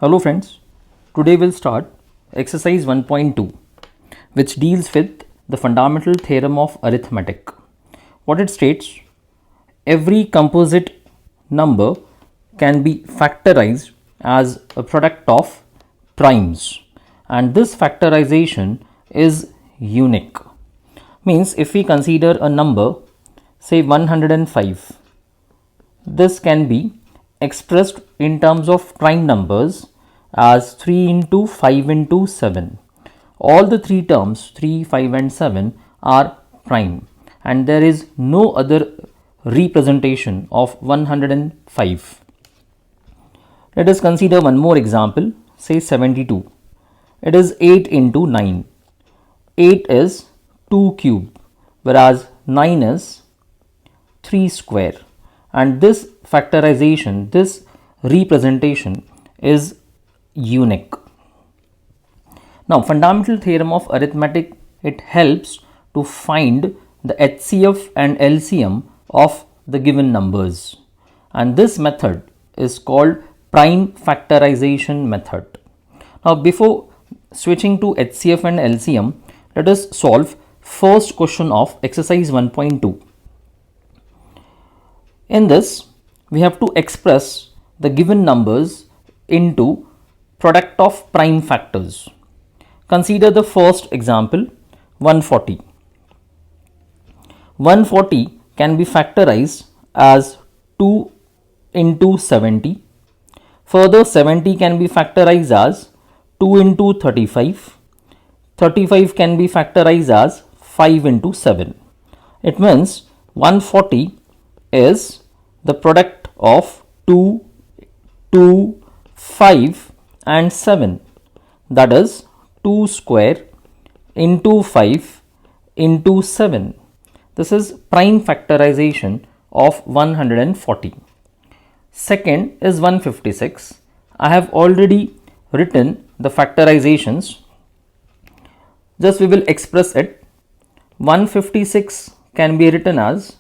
Hello friends, today we'll start exercise 1.2 which deals with the fundamental theorem of arithmetic. What it states, every composite number can be factorized as a product of primes and this factorization is unique. Means if we consider a number say 105, this can be expressed in terms of prime numbers as 3 into 5 into 7. All the three terms 3, 5 and 7 are prime and there is no other representation of 105. Let us consider one more example, say 72. It is 8 into 9. 8 is 2 cube whereas 9 is 3 square. And this factorization, this representation is unique. Now, fundamental theorem of arithmetic, it helps to find the HCF and LCM of the given numbers. And this method is called prime factorization method. Now, before switching to HCF and LCM, let us solve first question of exercise 1.2. In this, we have to express the given numbers into product of prime factors. Consider the first example, 140. 140 can be factorized as 2 into 70. Further, 70 can be factorized as 2 into 35. 35 can be factorized as 5 into 7. It means 140 is the product of 2, 2, 5 and 7, that is 2 square into 5 into 7. This is prime factorization of 140. Second is 156. I have already written the factorizations. Just we will express it. 156 can be written as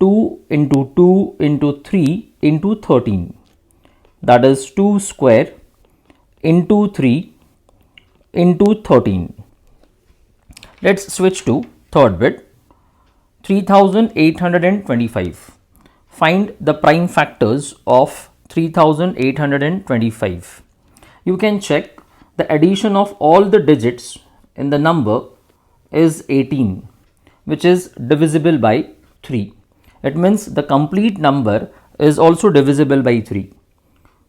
2 into 2 into 3 into 13, that is 2 square into 3 into 13. Let's switch to third bit, 3825. Find the prime factors of 3825. You can check the addition of all the digits in the number is 18, which is divisible by 3. It means the complete number is also divisible by 3.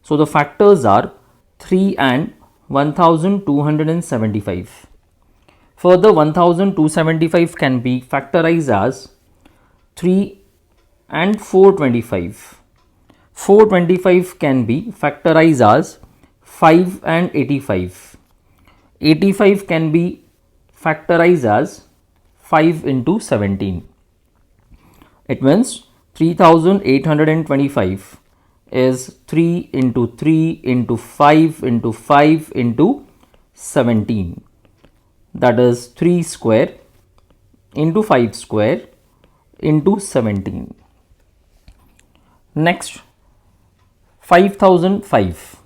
So the factors are 3 and 1275. Further, 1275 can be factorized as 3 and 425. 425 can be factorized as 5 and 85. 85 can be factorized as 5 into 17. It means 3825 is 3 into 3 into 5 into 5 into 17. That is 3 square into 5 square into 17. Next, 5005.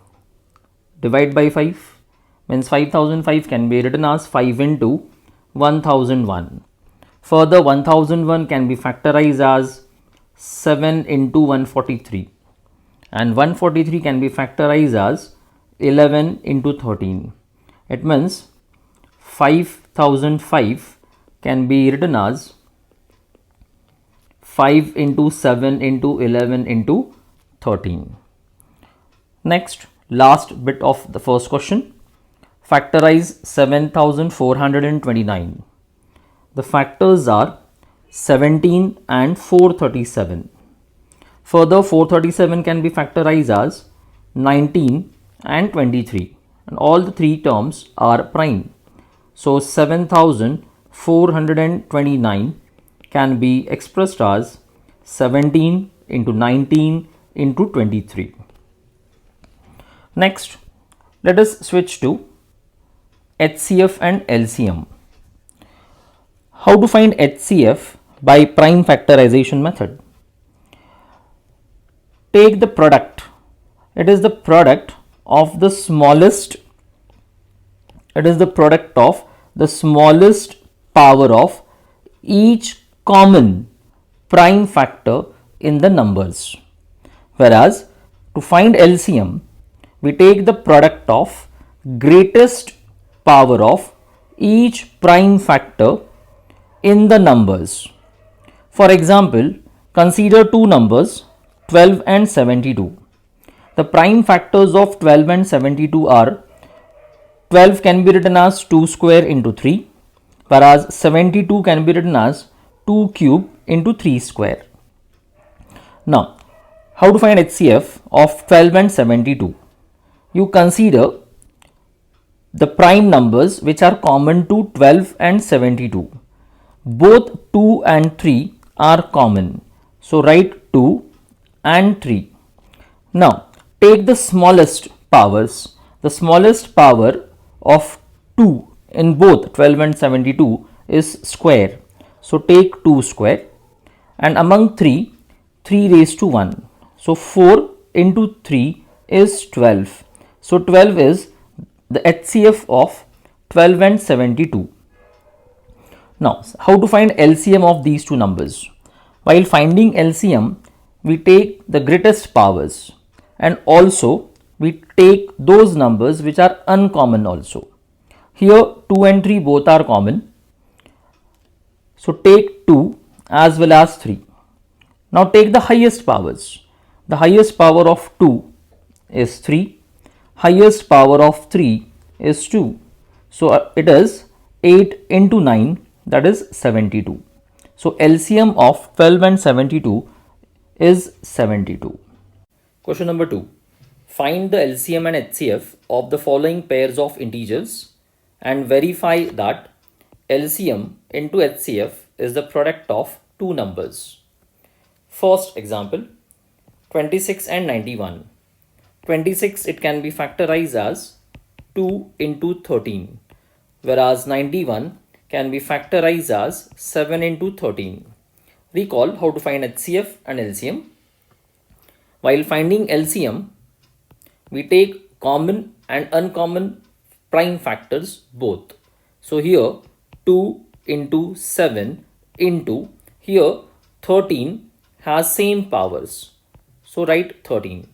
Divide by 5 means 5005 can be written as 5 into 1001. Further, 1001 can be factorized as 7 into 143 and 143 can be factorized as 11 into 13. It means 5005 can be written as 5 into 7 into 11 into 13. Next, last bit of the first question, factorize 7429. The factors are 17 and 437. Further, 437 can be factorized as 19 and 23 and all the three terms are prime. So 7429 can be expressed as 17 into 19 into 23. Next, let us switch to HCF and LCM. How to find HCF by prime factorization method? Take the product. It is the product of the smallest, it is the product of the smallest power of each common prime factor in the numbers. Whereas to find LCM, we take the product of greatest power of each prime factor in the numbers. For example, consider two numbers 12 and 72. The prime factors of 12 and 72 are 12 can be written as 2 square into 3, whereas 72 can be written as 2 cube into 3 square. Now, how to find HCF of 12 and 72? You consider the prime numbers which are common to 12 and 72. Both 2 and 3 are common. So, write 2 and 3. Now, take the smallest powers. The smallest power of 2 in both 12 and 72 is square. So, take 2 square, and among 3, 3 raised to 1. So, 4 into 3 is 12. So, 12 is the HCF of 12 and 72. Now, how to find LCM of these two numbers? While finding LCM, we take the greatest powers, and also we take those numbers which are uncommon also. Here 2 and 3 both are common. So, take 2 as well as 3. Now, take the highest powers. The highest power of 2 is 3. Highest power of 3 is 2. So, it is 8 into 9, that is 72. So, LCM of 12 and 72 is 72. Question number 2. Find the LCM and HCF of the following pairs of integers and verify that LCM into HCF is the product of two numbers. First example, 26 and 91. 26, it can be factorized as 2 into 13, whereas 91 can be factorized as 7 into 13. Recall how to find HCF and LCM. While finding LCM, we take common and uncommon prime factors both. So here 2 into 7 into, here 13 has same powers. So write 13.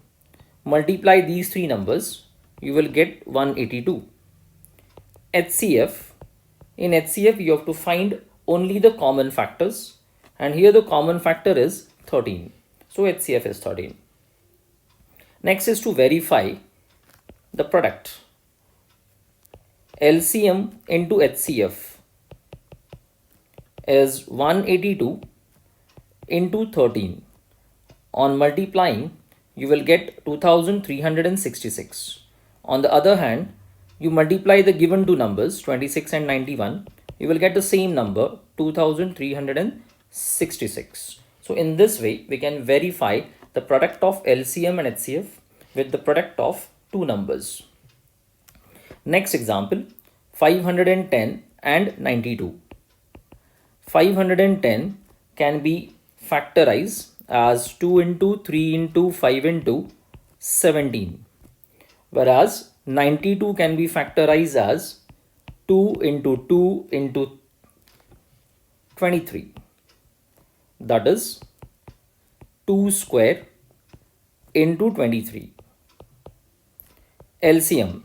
Multiply these three numbers, you will get 182. HCF, in HCF you have to find only the common factors, and here the common factor is 13. So HCF is 13. Next is to verify the product. LCM into HCF is 182 into 13. On multiplying, you will get 2366. On the other hand, you multiply the given two numbers 26 and 91, you will get the same number 2366. So in this way, we can verify the product of LCM and HCF with the product of two numbers. Next example, 510 and 92. 510 can be factorized as 2 into 3 into 5 into 17, whereas 92 can be factorized as 2 into 2 into 23, that is 2 square into 23. LCM,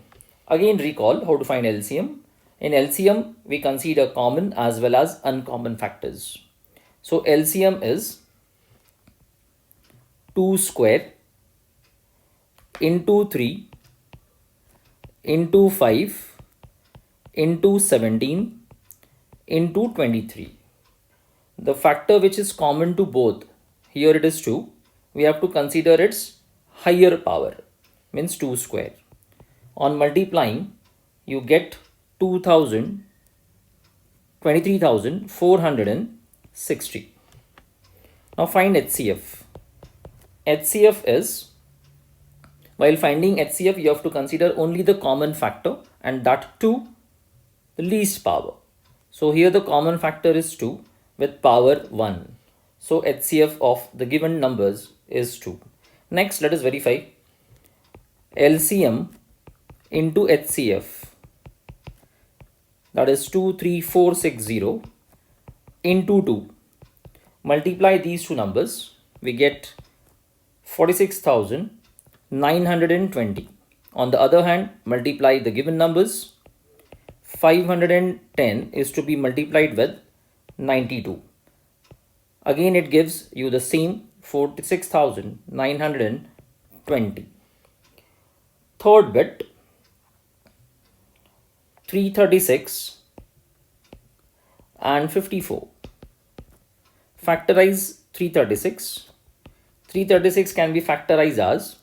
again recall how to find LCM. In LCM, we consider common as well as uncommon factors. So LCM is 2 square into 3 into 5 into 17 into 23. The factor which is common to both, here it is 2, we have to consider its higher power, means 2 square. On multiplying, you get 23,460. Now find HCF. HCF is, while finding HCF, you have to consider only the common factor, and that too the least power. So here the common factor is 2 with power 1. So HCF of the given numbers is 2. Next, let us verify LCM into HCF, that is 23460 into 2. Multiply these two numbers, we get 46,920. On the other hand, multiply the given numbers. 510 is to be multiplied with 92. Again, it gives you the same 46,920. Third bit, 336 and 54. Factorize 336. 336 can be factorized as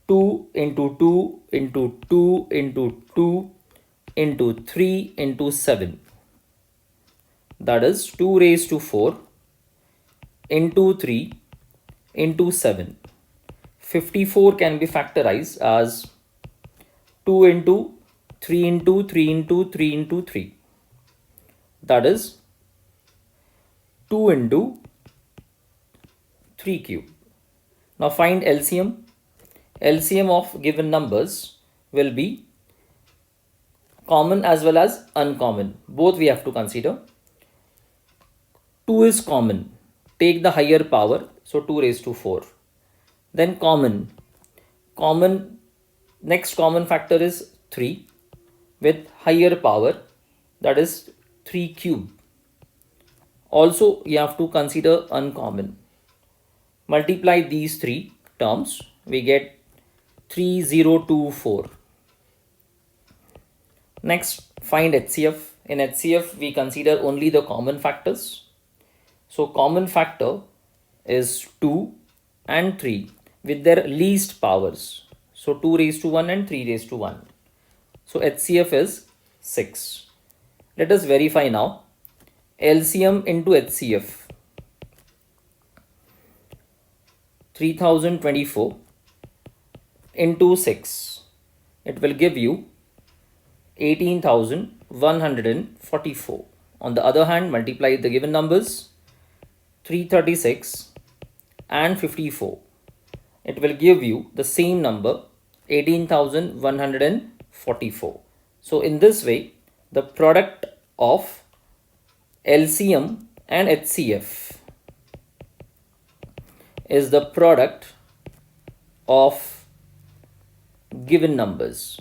2 into 2 into 2 into 2 into 3 into 7. That is 2 raised to 4 into 3 into 7. 54 can be factorized as 2 into 3 into 3 into 3 into 3. That is 2 into 3 cube. Now find LCM. LCM of given numbers will be common as well as uncommon. Both we have to consider. 2 is common. Take the higher power. So 2 raised to 4. Then common. Next common factor is 3 with higher power, that is 3 cube. Also you have to consider uncommon. Multiply these three terms, we get 3024. Next, find HCF. In HCF, we consider only the common factors. So common factor is 2 and 3 with their least powers. So 2 raised to 1 and 3 raised to 1. So HCF is 6. Let us verify now. LCM into HCF. 3024 into 6. It will give you 18,144. On the other hand, multiply the given numbers 336 and 54. It will give you the same number 18,144. So in this way, the product of LCM and HCF is the product of given numbers.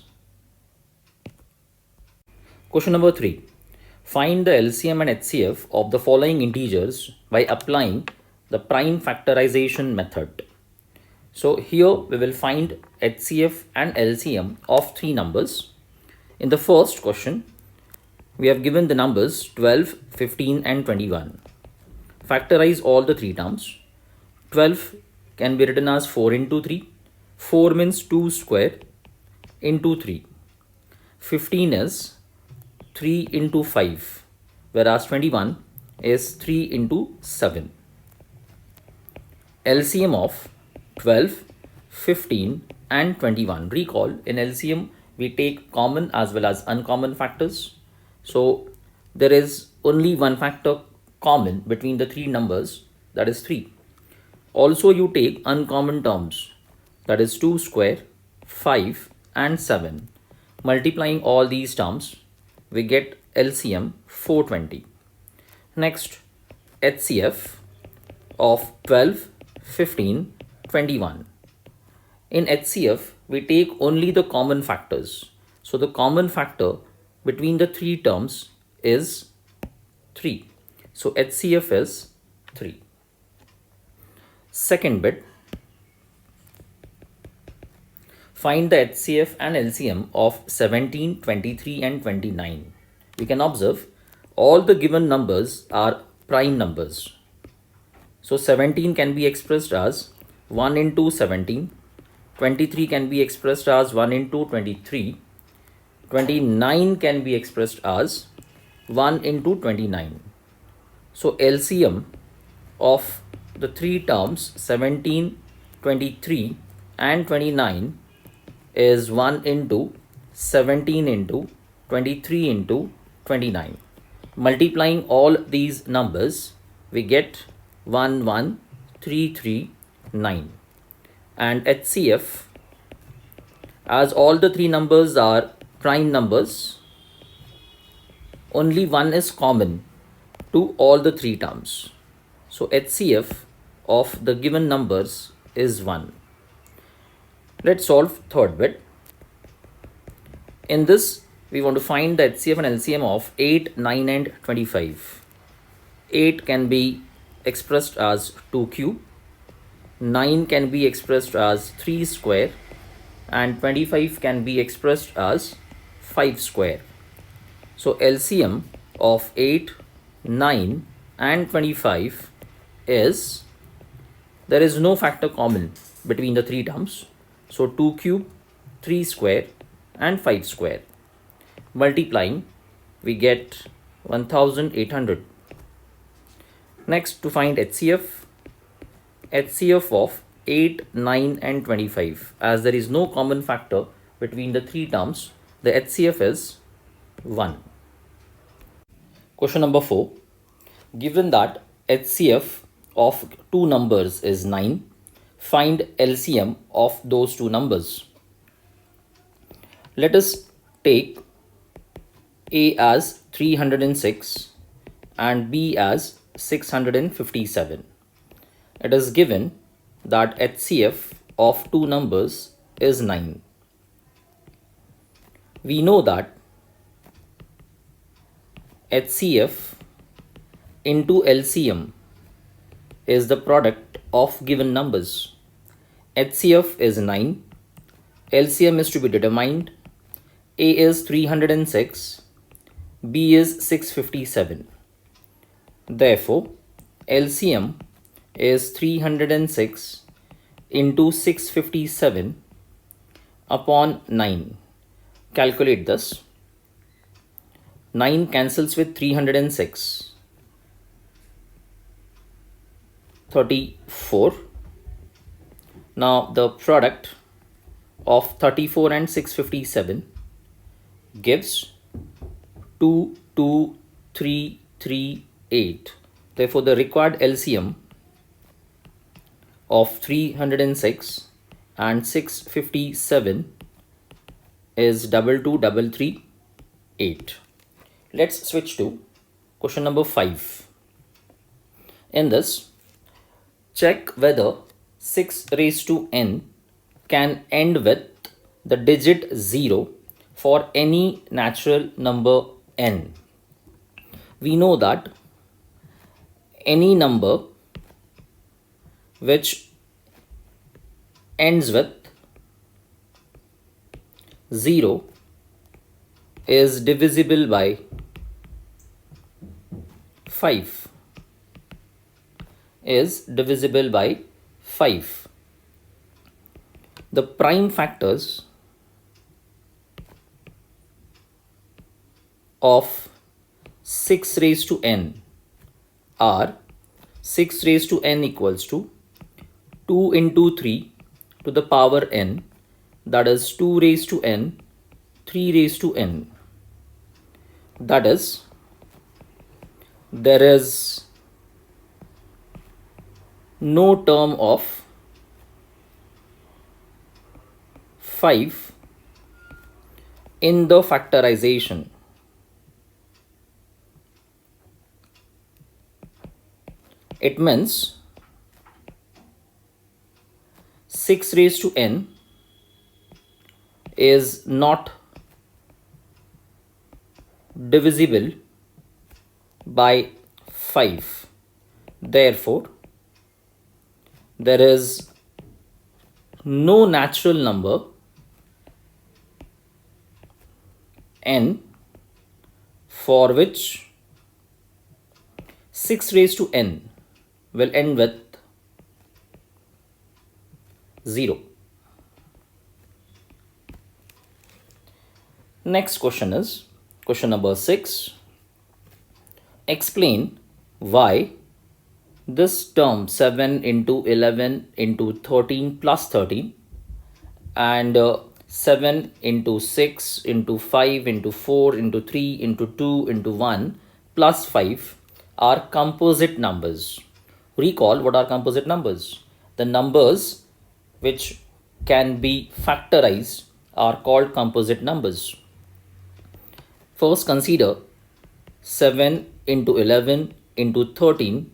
Question number 3. Find the LCM and HCF of the following integers by applying the prime factorization method. So here we will find HCF and LCM of three numbers. In the first question, we have given the numbers 12, 15 and 21. Factorize all the three terms. 12 can be written as 4 into 3. 4 means 2 square into 3. 15 is 3 into 5, whereas 21 is 3 into 7. LCM of 12, 15 and 21. Recall, in LCM we take common as well as uncommon factors. So there is only one factor common between the three numbers, that is 3. Also you take uncommon terms, that is 2 square, 5 and 7. Multiplying all these terms, we get LCM 420. Next, HCF of 12, 15, 21. In HCF, we take only the common factors. So the common factor between the three terms is 3. So HCF is 3. Second bit, find the HCF and LCM of 17, 23 and 29. We can observe all the given numbers are prime numbers. So 17 can be expressed as 1 into 17. 23 can be expressed as 1 into 23. 29 can be expressed as 1 into 29. So LCM of the three terms 17, 23 and 29 is 1 into 17 into 23 into 29. Multiplying all these numbers, we get 11339. And HCF As all the three numbers are prime numbers, only one is common to all the three terms. So HCF of the given numbers is 1. Let's solve third bit. In this, we want to find the HCF and LCM of 8, 9 and 25. 8 can be expressed as 2 cube, 9 can be expressed as 3 square, and 25 can be expressed as 5 square. So LCM of 8, 9 and 25 is, there is no factor common between the three terms. So 2 cube, 3 square and 5 square. Multiplying, we get 1800. Next, to find HCF of 8, 9 and 25. As there is no common factor between the three terms, the HCF is 1. Question number 4. Given that HCF of two numbers is 9, find LCM of those two numbers. Let us take A as 306 and B as 657. It is given that HCF of two numbers is 9. We know that HCF into LCM is the product of given numbers. HCF is 9, LCM is to be determined. A is 306, B is 657. Therefore, LCM is 306 into 657 upon 9. Calculate this. 9 cancels with 306. 34. Now the product of 34 and 657 gives 22338. Therefore, the required LCM of 306 and 657 is 22338. Let's switch to question number 5. In this, check whether 6 raised to n can end with the digit 0 for any natural number n. We know that any number which ends with 0 is divisible by 5. The prime factors of 6 raised to n are 6 raised to n equals to 2 into 3 to the power n, that is 2 raised to n, 3 raised to n. That is, there is no term of 5 in the factorization. It means 6 raised to n is not divisible by 5. Therefore, there is no natural number n for which 6 raised to n will end with 0. Next question is question number 6. Explain why this term 7 into 11 into 13 plus 13 and 7 into 6 into 5 into 4 into 3 into 2 into 1 plus 5 are composite numbers. Recall, what are composite numbers? The numbers which can be factorized are called composite numbers. First, consider 7 into 11 into 13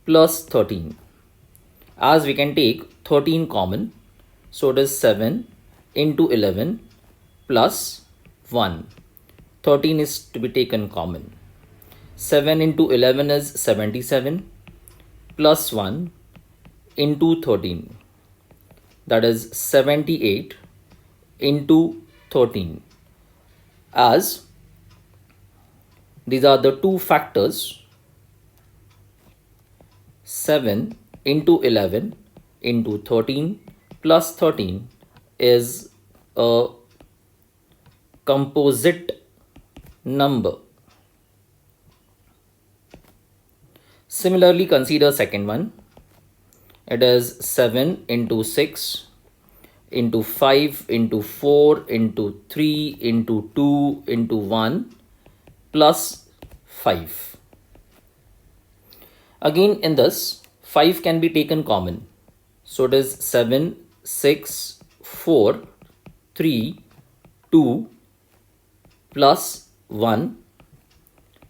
plus 13. As we can take 13 common, so it is 7 into 11 plus 1. 13 is to be taken common. 7 into 11 is 77 plus 1 into 13. That is 78 into 13. As these are the two factors, 7 into 11 into 13 plus 13 is a composite number. Similarly, consider second one. It is 7 into 6 into 5 into 4 into 3 into 2 into 1 plus 5. Again, in this, 5 can be taken common. So it is 7, 6, 4, 3, 2 plus 1.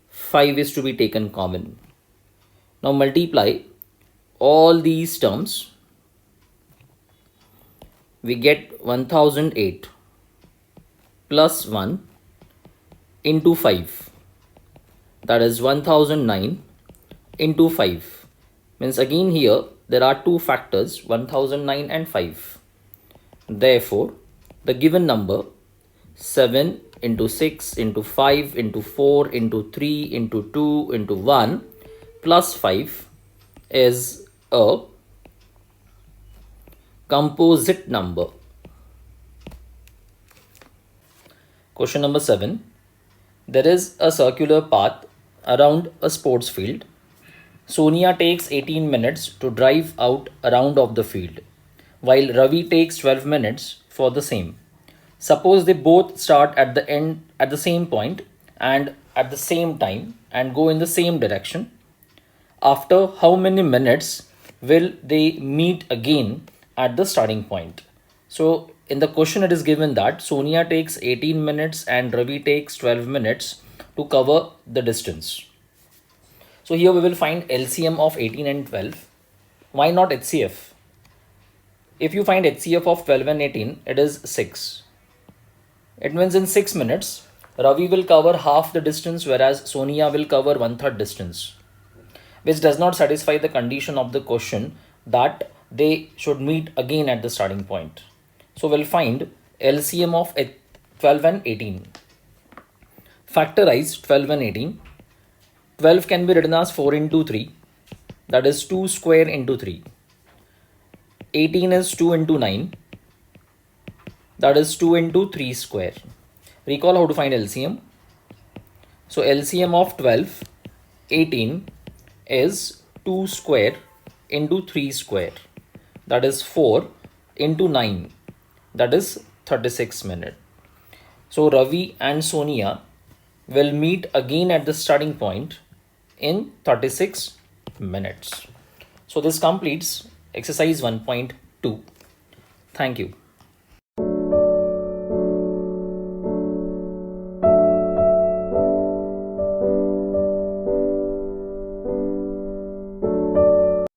5 is to be taken common. Now multiply all these terms. We get 1008 plus 1 into 5. That is 1009 into 5. Means again here there are two factors, 1009 and 5. Therefore, the given number 7 into 6 into 5 into 4 into 3 into 2 into 1 plus 5 is a composite number. Question number 7. There is a circular path around a sports field. Sonia takes 18 minutes to drive out around of the field, while Ravi takes 12 minutes for the same. Suppose they both start at the end at the same point and at the same time and go in the same direction. After how many minutes will they meet again at the starting point? So in the question it is given that Sonia takes 18 minutes and Ravi takes 12 minutes to cover the distance. So here we will find LCM of 18 and 12. Why not HCF? If you find HCF of 12 and 18, it is 6. It means in 6 minutes, Ravi will cover half the distance, whereas Sonia will cover 1/3 distance, which does not satisfy the condition of the question that they should meet again at the starting point. So we'll find LCM of 12 and 18. Factorize 12 and 18. 12 can be written as 4 into 3. That is 2 square into 3. 18 is 2 into 9. That is 2 into 3 square. Recall how to find LCM. So LCM of 12, 18 is 2 square into 3 square. That is 4 into 9. That is 36 minutes. So Ravi and Sonia will meet again at the starting point in 36 minutes. So this completes exercise 1.2. Thank you.